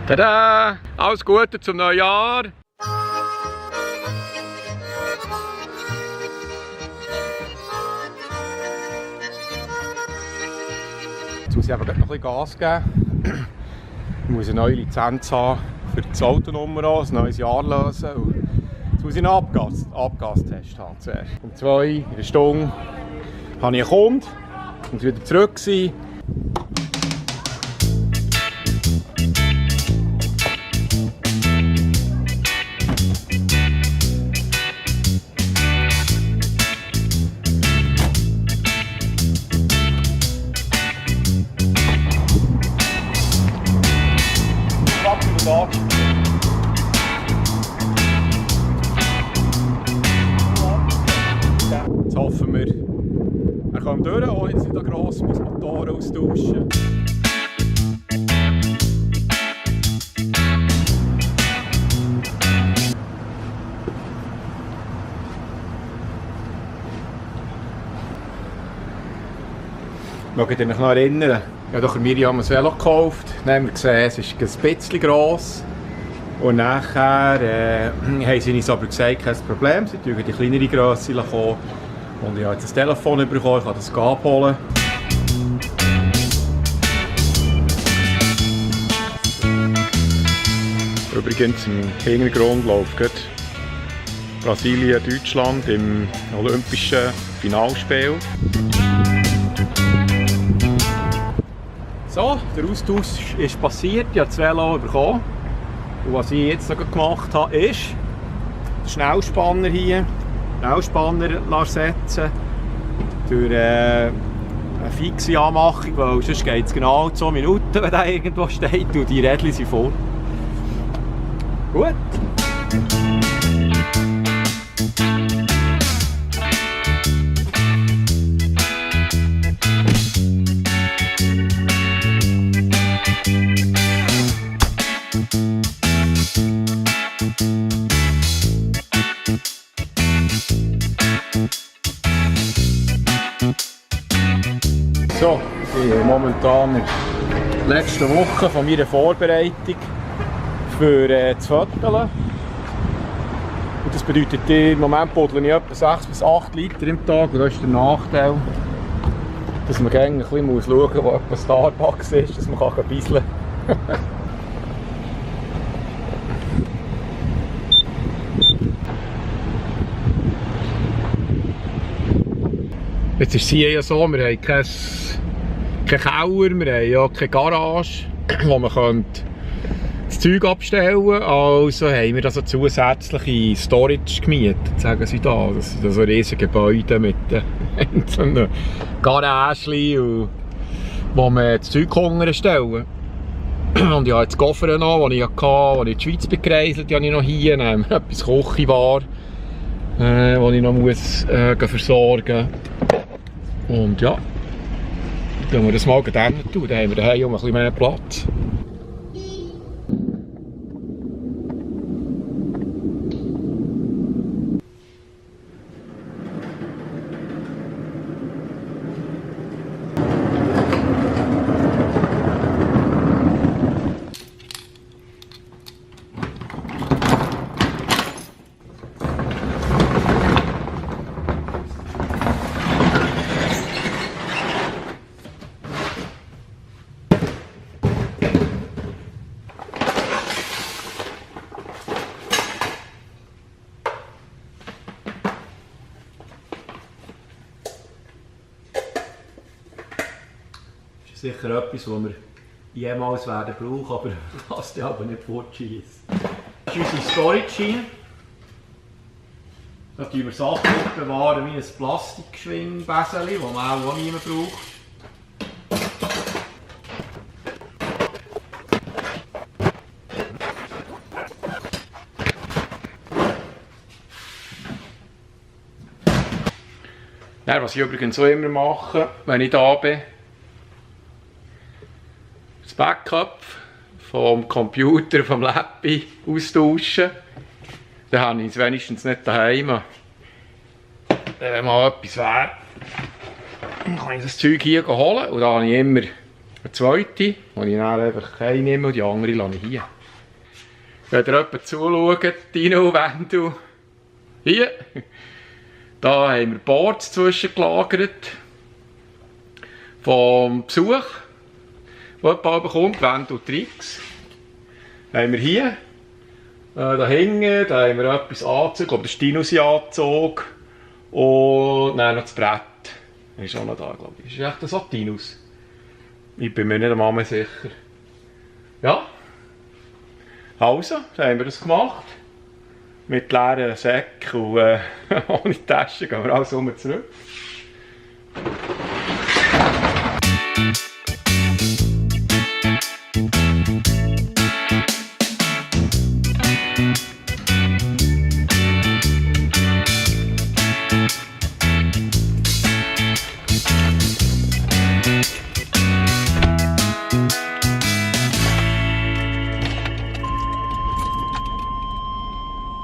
Tada! Alles Gute zum neuen Jahr! Jetzt muss ich einfach noch ein bisschen Gas geben. Ich muss eine neue Lizenz haben für das Autonummer, ein neues Jahr lösen. Und jetzt muss ich einen Abgastest haben zuerst. Um 2 in einer Stunde habe ich einen Kunden, muss wieder zurück sein. Jetzt hoffen wir, er kommt durch, ohne dass ich da gross Motoren austauschen muss. Mag ich mich noch erinnern? Ich habe doch Miriam ein Velo gekauft. Dann haben wir gesehen, es ist ein bisschen gross. Und nachher haben sie uns aber gesagt, kein Problem, sie können die kleinere Grösse kommen. Und ich habe jetzt ein Telefon bekommen, ich kann das abholen. Übrigens im Hintergrund läuft gerade Brasilien, Deutschland im olympischen Finalspiel. So, der Austausch ist passiert, ich habe das Velo bekommen. Und was ich jetzt noch gemacht habe, ist den Schnellspanner hier, setzen durch eine fixe Anmachung, weil sonst geht es genau 2 Minuten, wenn der irgendwo steht und die Rädchen sind voll. Gut. So, ich bin momentan in der letzten Woche von meiner Vorbereitung für das Föteln. Und das bedeutet, im Moment buddle ich etwa 6 bis 8 Liter im Tag. Und das ist der Nachteil, dass man gerne ein bisschen schauen muss, wo etwas Starbucks ist, dass man ein bisschen Jetzt ist es hier ja so, wir haben keinen Keller, wir haben ja keine Garage, wo man das Zeug abstellen kann. Also haben wir also zusätzliche Storage gemietet, sagen sie da. Das sind so riesige Gebäude mit einzelnen Garagen, wo man das Zeug stellen kann. Und ich habe jetzt die Koffer noch, die ich hatte, als ich in die Schweiz bekreiselt, die habe ich noch hier. Dann haben wir etwas Küchenware, das ich noch muss, versorgen muss. Und ja, dann wir das mal dann tun, dann haben wir daheim ein bisschen mehr Platz. Das ist sicher etwas, was wir jemals werden brauchen, aber was die aber nicht fortschießt. Das ist unsere Storage hier. Da bewahren wir Sachen bewahren wie ein Plastikschwingbesen, das man auch niemand braucht. Ja, was ich übrigens so immer mache, wenn ich da bin, das Backup vom Computer, vom Laptop austauschen. Dann habe ich es wenigstens nicht daheim. Wenn mal etwas wäre, dann kann ich das Zeug hier holen und da habe ich immer Eine zweite, die ich dann einfach einnehme und die andere lasse ich hier. Wenn ihr jemanden zuschaut, Dino, Wendel, hier, da haben wir Boards zwischengelagert vom Besuch, der jemand bekommt, Wendel Tricks. Haben wir hier, da hinten, da haben wir etwas Anzug, ich glaube das ist Dinos Anzug und dann noch das Brett. Das ist auch noch da, glaube ich. Ist echt das auch Dinos? Ich bin mir nicht einmal mehr sicher. Ja. Also, dann haben wir das gemacht. Mit leeren Säcken und ohne Taschen gehen wir alles zurück.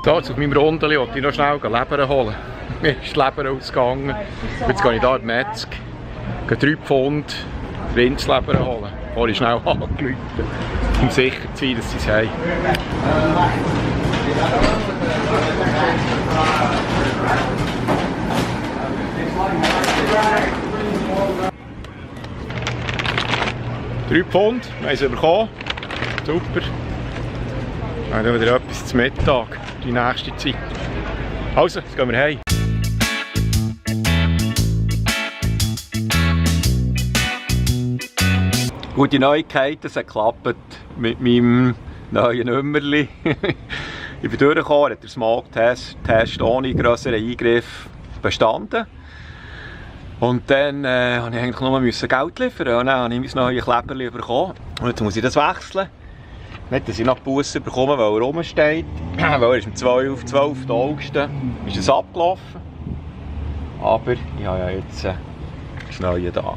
So, jetzt auf meinem Rundeli wollte ich noch schnell Leber holen. Mir ist die Leber ausgegangen. Jetzt gehe ich hier in die Metzg, 3 Pfund Rindsleber holen. Vorher ich schnell angerufen, um sicher zu sein, dass sie es haben. £3, wir haben es bekommen. Super. Dann haben wir wieder etwas zum Mittag, die nächste Zeit. Also, jetzt gehen wir heim. Gute Neuigkeiten, es hat geklappt mit meinem neuen Nummerli. Ich bin durchgekommen, hat der Smoke-Test ohne grösseren Eingriff bestanden. Und dann musste ich eigentlich nur Geld liefern und dann habe ich mein neues Kleberli bekommen. Und jetzt muss ich das wechseln. Nicht, dass ich noch Busse bekomme, weil er rumsteht. Weil er ist am 12. August ist es abgelaufen. Aber ich habe ja jetzt das Neue da.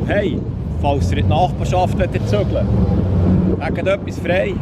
Hey, falls ihr in die Nachbarschaft zügeln wollt, habt etwas frei.